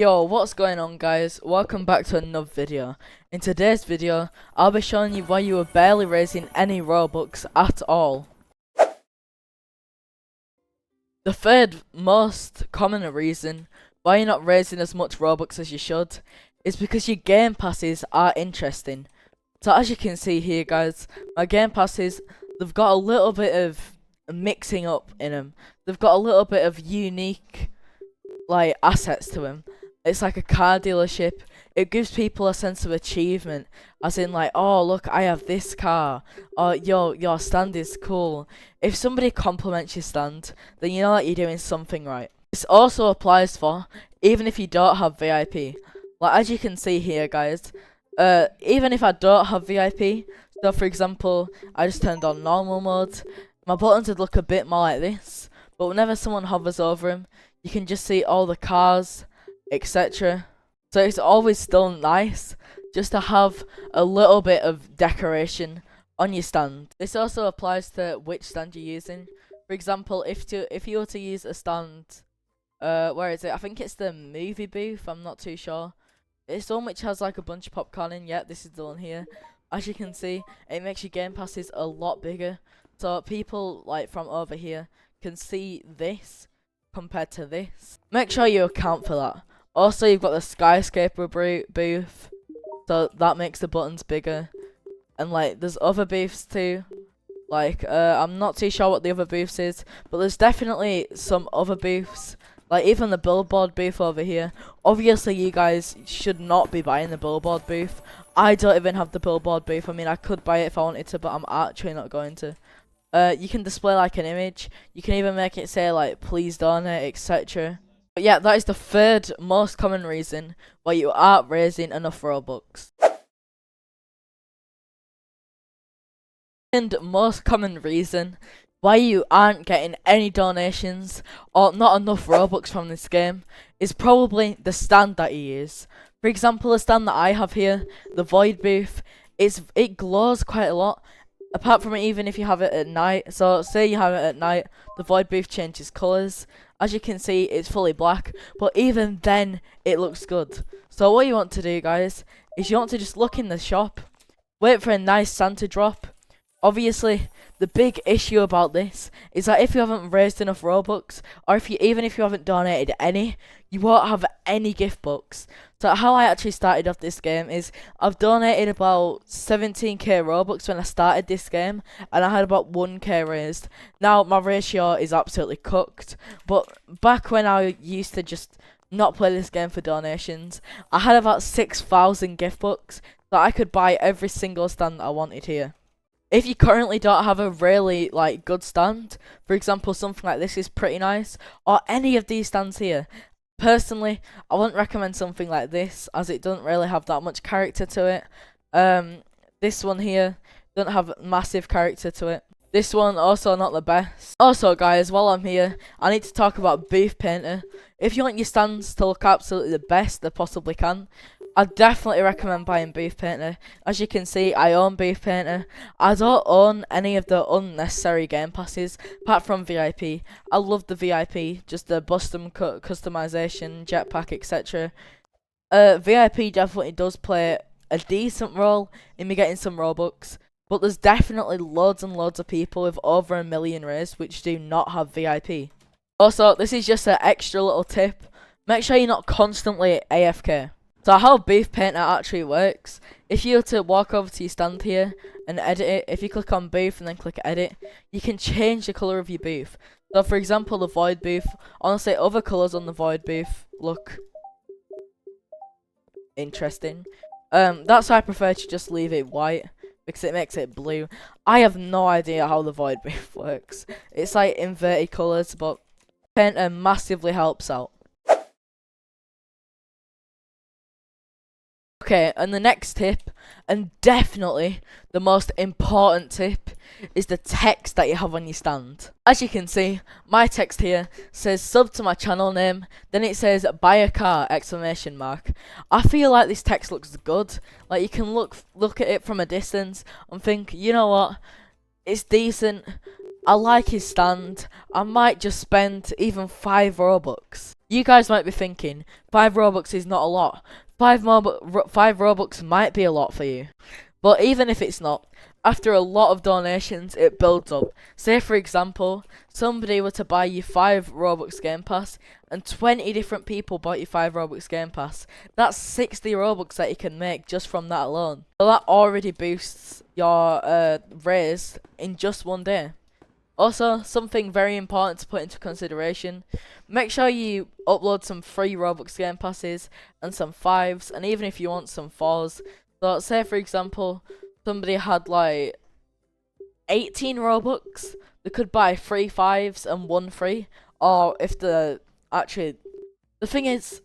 Yo, what's going on guys? Welcome back to another video. In today's video, I'll be showing you why you are barely raising any Robux at all. The third most common reason why you're not raising as much Robux as you should is because your game passes are interesting. So as you can see here guys, my game passes, they've got a little bit of mixing up in them. They've got a little bit of unique assets to them. It's like a car dealership. It gives people a sense of achievement, as in oh look, I have this car, or your stand is cool. If somebody compliments your stand, then you know that you're doing something right. This also applies for even if you don't have VIP. As you can see here guys, even if I don't have VIP, so for example I just turned on normal mode, my buttons would look a bit more like this, but whenever someone hovers over them, you can just see all the cars, etc. So it's always still nice just to have a little bit of decoration on your stand. This also applies to which stand you're using. For example, if you were to use a stand, where is it? I think it's the movie booth, I'm not too sure. It's one which has a bunch of popcorn in. Yeah, this is the one here. As you can see, it makes your game passes a lot bigger, so people from over here can see this compared to this. Make sure you account for that. Also, you've got the skyscraper booth, so that makes the buttons bigger. And there's other booths too. I'm not too sure what the other booths is, but there's definitely some other booths. Even the billboard booth over here. Obviously, you guys should not be buying the billboard booth. I don't even have the billboard booth. I mean, I could buy it if I wanted to, but I'm actually not going to. You can display an image. You can even make it say please donate, etc. But yeah, that is the third most common reason why you aren't raising enough Robux. And most common reason why you aren't getting any donations or not enough Robux from this game is probably the stand that you use. For example, the stand that I have here, the Void booth, it glows quite a lot. Apart from it, even if you have it at night, so say you have it at night, the Void booth changes colours. As you can see, it's fully black, but even then, it looks good. So what you want to do, guys, is you want to just look in the shop, wait for a nice stand to drop. Obviously, the big issue about this is that if you haven't raised enough Robux, or even if you haven't donated any, you won't have any gift books. So how I actually started off this game is I've donated about 17k Robux when I started this game, and I had about 1k raised. Now my ratio is absolutely cooked, but back when I used to just not play this game for donations, I had about 6,000 gift books that I could buy every single stand that I wanted here. If you currently don't have a really good stand, for example something like this is pretty nice, or any of these stands here, personally I wouldn't recommend something like this as it doesn't really have that much character to it. This one here doesn't have massive character to it. This one also not the best. Also guys, while I'm here, I need to talk about Booth Painter. If you want your stands to look absolutely the best they possibly can, I definitely recommend buying Booth Painter. As you can see, I own Booth Painter. I don't own any of the unnecessary game passes, apart from VIP. I love the VIP, just the customization, jetpack, etc. VIP definitely does play a decent role in me getting some Robux, but there's definitely loads and loads of people with over 1 million raised which do not have VIP. Also, this is just an extra little tip. Make sure you're not constantly AFK. So how Booth Painter actually works, if you were to walk over to your stand here and edit it, if you click on booth and then click edit, you can change the colour of your booth. So for example the Void booth, honestly other colours on the Void booth look interesting. That's why I prefer to just leave it white, because it makes it blue. I have no idea how the Void booth works. It's inverted colours, but Painter massively helps out. Okay, and the next tip, and definitely the most important tip, is the text that you have on your stand. As you can see, my text here says sub to my channel name, then it says buy a car, exclamation mark. I feel like this text looks good. You can look at it from a distance and think, you know what, it's decent. I like his stand. I might just spend even 5 Robux. You guys might be thinking, 5 Robux is not a lot. 5 Robux might be a lot for you. But even if it's not, after a lot of donations, it builds up. Say for example, somebody were to buy you 5 Robux Game Pass, and 20 different people bought you 5 Robux Game Pass. That's 60 Robux that you can make just from that alone. So that already boosts your raise in just one day. Also, something very important to put into consideration, make sure you upload some free Robux Game Passes and some 5s, and even if you want some 4s. So say for example, somebody had like 18 Robux, they could buy 3 5s and 1 free, or if the thing is,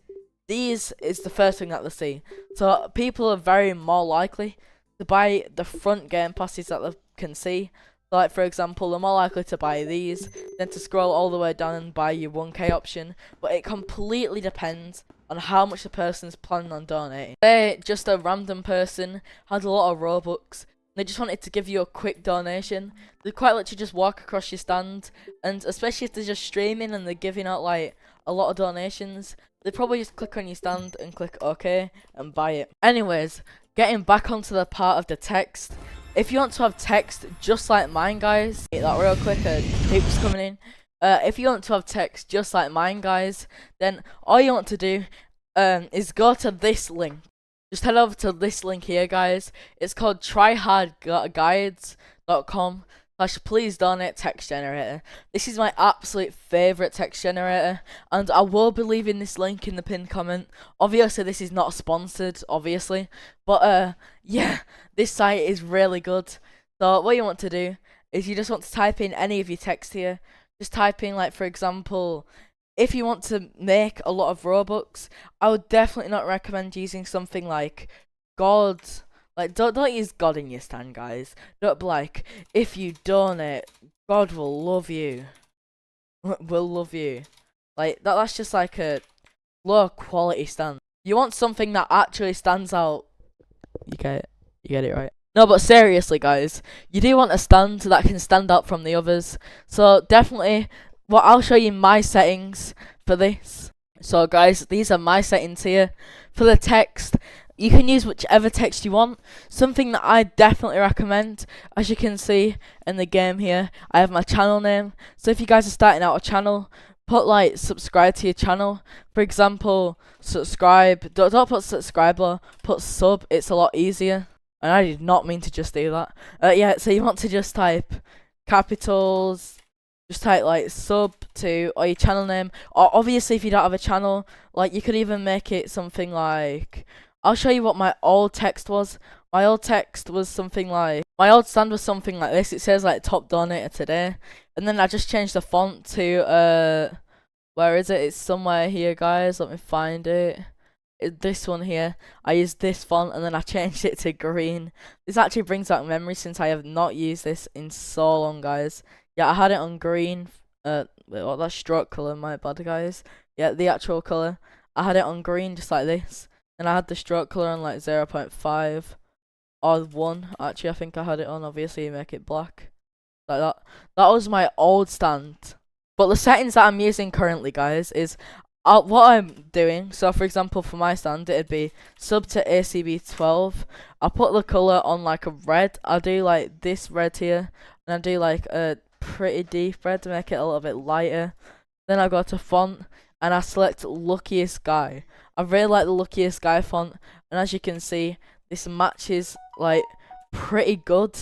these is the first thing that they see. So people are very more likely to buy the front game passes that they can see. So like for example, they're more likely to buy these than to scroll all the way down and buy your 1k option. But it completely depends on how much the person's planning on donating. Say just a random person had a lot of Robux, they just wanted to give you a quick donation, they quite literally just walk across your stand, and especially if they're just streaming and they're giving out like a lot of donations, they probably just click on your stand and click OK and buy it. Anyways, getting back onto the part of the text, if you want to have text just like mine, guys, get that real quick, hoops coming in. If you want to have text just like mine, guys, then all you want to do is go to this link. Just head over to this link here, guys. It's called tryhardguides.com/please donate text generator. This is my absolute favourite text generator, and I will be leaving this link in the pinned comment. Obviously this is not sponsored, obviously, but yeah, this site is really good. So what you want to do is you just want to type in any of your text here. Just type in, like, for example, if you want to make a lot of Robux, I would definitely not recommend using something like God. Like, don't use God in your stand, guys. Don't be like, if you donate, God will love you. Will love you. Like, that's just like a low quality stand. You want something that actually stands out. You get it? You get it, right? No, but seriously, guys, you do want a stand that can stand out from the others. So definitely, I'll show you my settings for this. So guys, these are my settings here. For the text, you can use whichever text you want. Something that I definitely recommend, as you can see in the game here, I have my channel name. So if you guys are starting out a channel, put like subscribe to your channel. For example, subscribe. Don't put subscriber, put sub. It's a lot easier. And I did not mean to just do that. Yeah, so you want to just type capitals, just type like sub to, or your channel name. Or obviously if you don't have a channel, like you could even make it something like, I'll show you what my old text was. My old text was something like, my old stand was something like this. It says like top donator today. And then I just changed the font to, where is it? It's somewhere here, guys. Let me find it. This one here. I used this font and then I changed it to green. This actually brings back memories since I have not used this in so long, guys. Yeah, I had it on green. Wait, what? That's stroke color, my bad, guys. Yeah, the actual color. I had it on green just like this, and I had the stroke color on like 0.5 or 1. Actually, I think I had it on. Obviously, you make it black like that. That was my old stand. But the settings that I'm using currently, guys, is what I'm doing. So for example, for my stand, it'd be sub to ACB12. I'll put the color on like a red. I'll do like this red here, and I'll do like a pretty deep red to make it a little bit lighter. Then I go to font and I select luckiest guy. I really like the luckiest guy font, and as you can see, this matches like pretty good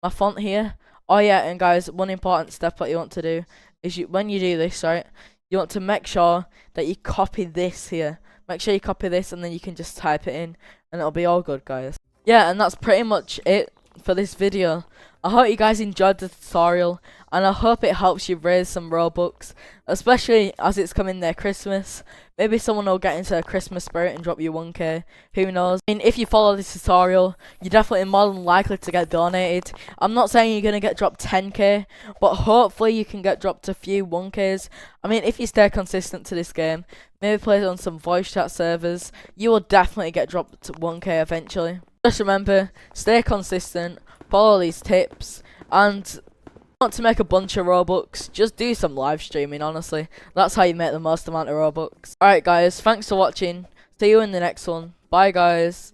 my font here. Oh yeah, and guys, one important step what you want to do is when you do this, right, you want to make sure that you copy this here. Make sure you copy this, and then you can just type it in, and it'll be all good, guys. Yeah, and that's pretty much it for this video. I hope you guys enjoyed the tutorial, and I hope it helps you raise some Robux, especially as it's coming near Christmas. Maybe someone will get into a Christmas spirit and drop you 1k, who knows. I mean, if you follow this tutorial, you're definitely more than likely to get donated. I'm not saying you're going to get dropped 10k, but hopefully you can get dropped a few 1ks. I mean, if you stay consistent to this game, maybe play it on some voice chat servers, you will definitely get dropped 1k eventually. Just remember, stay consistent, follow these tips, and Want to make a bunch of Robux, just do some live streaming, honestly. That's how you make the most amount of Robux. Alright guys, thanks for watching. See you in the next one. Bye guys.